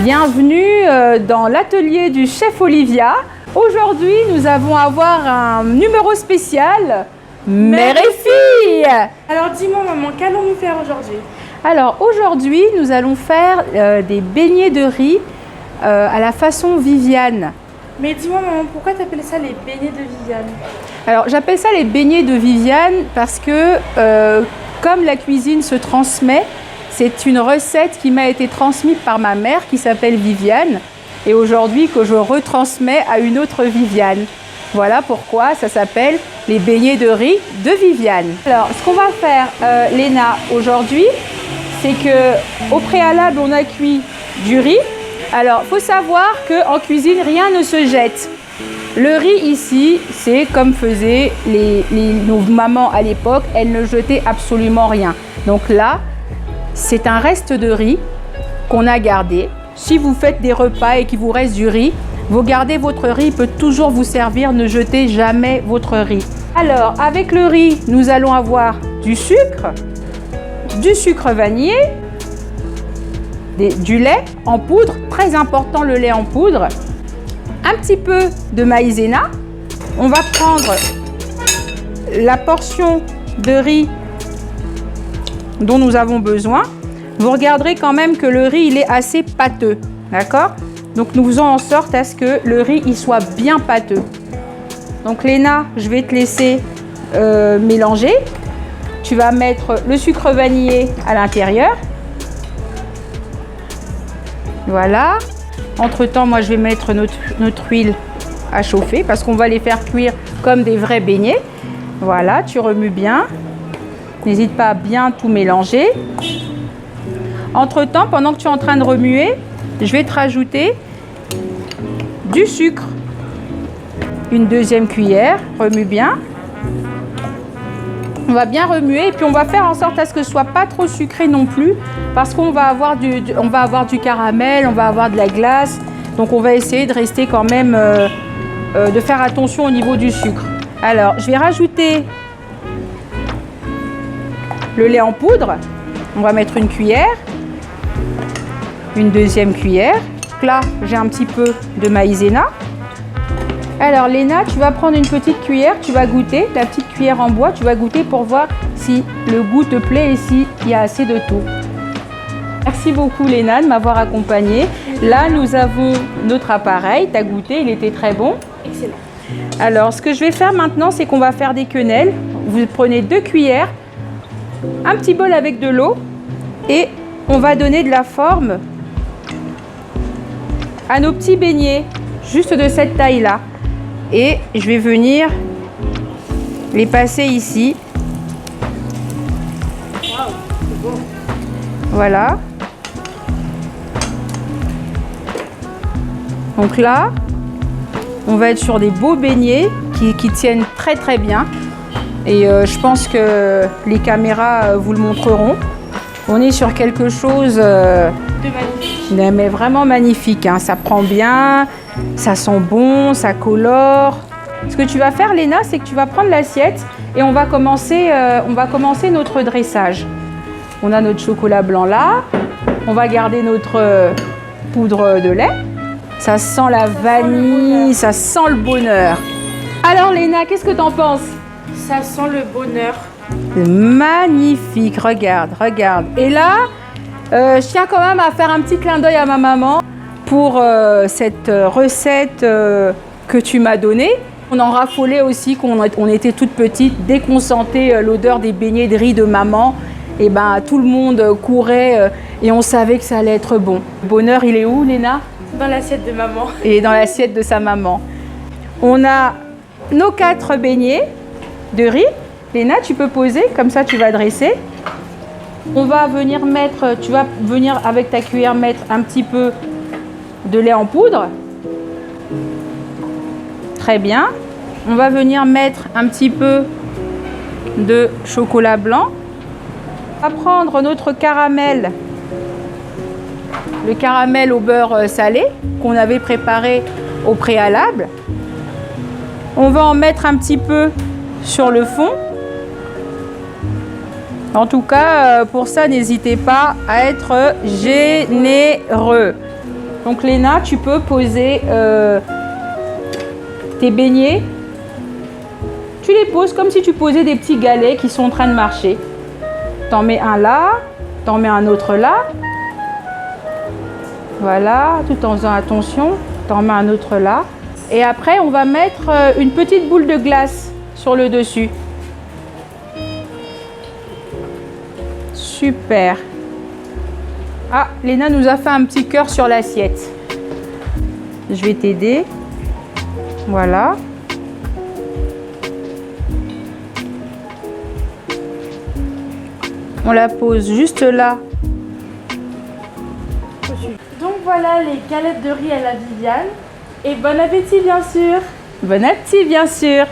Bienvenue dans l'atelier du chef Olivia. Aujourd'hui, nous allons avoir un numéro spécial Mère et fille. Alors dis-moi maman, qu'allons-nous faire aujourd'hui? Alors aujourd'hui, nous allons faire des beignets de riz à la façon Viviane. Mais dis-moi maman, pourquoi tu appelles ça les beignets de Viviane? Alors j'appelle ça les beignets de Viviane parce que comme la cuisine se transmet, c'est une recette qui m'a été transmise par ma mère qui s'appelle Viviane et aujourd'hui que je retransmets à une autre Viviane. Voilà pourquoi ça s'appelle les beignets de riz de Viviane. Alors ce qu'on va faire Léna aujourd'hui, c'est que au préalable on a cuit du riz. Alors il faut savoir qu'en cuisine rien ne se jette. Le riz ici, c'est comme faisaient nos mamans à l'époque, elles ne jetaient absolument rien. Donc là, c'est un reste de riz qu'on a gardé. Si vous faites des repas et qu'il vous reste du riz, vous gardez votre riz, il peut toujours vous servir, ne jetez jamais votre riz. Alors, avec le riz, nous allons avoir du sucre vanillé, du lait en poudre, très important le lait en poudre, un petit peu de maïzena. On va prendre la portion de riz dont nous avons besoin. Vous regarderez quand même que le riz il est assez pâteux, d'accord? Donc nous faisons en sorte à ce que le riz il soit bien pâteux. Donc Léna, je vais te laisser mélanger. Tu vas mettre le sucre vanillé à l'intérieur. Voilà. Entre-temps, moi je vais mettre notre huile à chauffer parce qu'on va les faire cuire comme des vrais beignets. Voilà, tu remues bien. N'hésite pas à bien tout mélanger. Entre-temps, pendant que tu es en train de remuer, je vais te rajouter du sucre. Une deuxième cuillère, remue bien. On va bien remuer et puis on va faire en sorte à ce que ce soit pas trop sucré non plus parce qu'on va avoir du caramel, on va avoir de la glace. Donc on va essayer de rester quand même, de faire attention au niveau du sucre. Alors, je vais rajouter le lait en poudre. On va mettre une cuillère, une deuxième cuillère. Là, j'ai un petit peu de maïzena. Alors Léna, tu vas prendre une petite cuillère, tu vas goûter, la petite cuillère en bois, tu vas goûter pour voir si le goût te plaît et s'il y a assez de tout. Merci beaucoup Léna de m'avoir accompagnée. Là, nous avons notre appareil, tu as goûté, il était très bon. Excellent. Alors, ce que je vais faire maintenant, c'est qu'on va faire des quenelles. Vous prenez 2 cuillères, un petit bol avec de l'eau et on va donner de la forme à nos petits beignets, juste de cette taille-là. Et je vais venir les passer ici. Wow, c'est beau. Voilà. Donc là, on va être sur des beaux beignets qui tiennent très très bien. Et je pense que les caméras vous le montreront. On est sur quelque chose De magnifique. mais vraiment magnifique. Hein. Ça prend bien, ça sent bon, ça colore. Ce que tu vas faire, Léna, c'est que tu vas prendre l'assiette et on va commencer notre dressage. On a notre chocolat blanc là. On va garder notre poudre de lait. Ça sent la vanille, ça sent le bonheur. Alors Léna, qu'est-ce que tu en penses? Ça sent le bonheur. C'est magnifique, regarde, regarde. Et là, je tiens quand même à faire un petit clin d'œil à ma maman pour cette recette que tu m'as donnée. On en raffolait aussi quand on était toute petite. Dès qu'on sentait l'odeur des beignets de riz de maman, et ben, tout le monde courait et on savait que ça allait être bon. Le bonheur, il est où, Léna? Dans l'assiette de maman. Et dans l'assiette de sa maman. On a nos 4 beignets de riz. Léna, tu peux poser, comme ça tu vas dresser. On va venir mettre, tu vas venir avec ta cuillère mettre un petit peu de lait en poudre. Très bien. On va venir mettre un petit peu de chocolat blanc. On va prendre notre caramel, le caramel au beurre salé qu'on avait préparé au préalable. On va en mettre un petit peu sur le fond. En tout cas, pour ça, n'hésitez pas à être généreux. Donc Léna, tu peux poser tes beignets. Tu les poses comme si tu posais des petits galets qui sont en train de marcher. T'en mets un là, t'en mets un autre là. Voilà, tout en faisant attention. T'en mets un autre là. Et après, on va mettre une petite boule de glace sur le dessus. Super. Ah, Léna nous a fait un petit cœur sur l'assiette. Je vais t'aider. Voilà. On la pose juste là. Donc voilà les galettes de riz à la Viviane. Et bon appétit bien sûr. Bon appétit, bien sûr.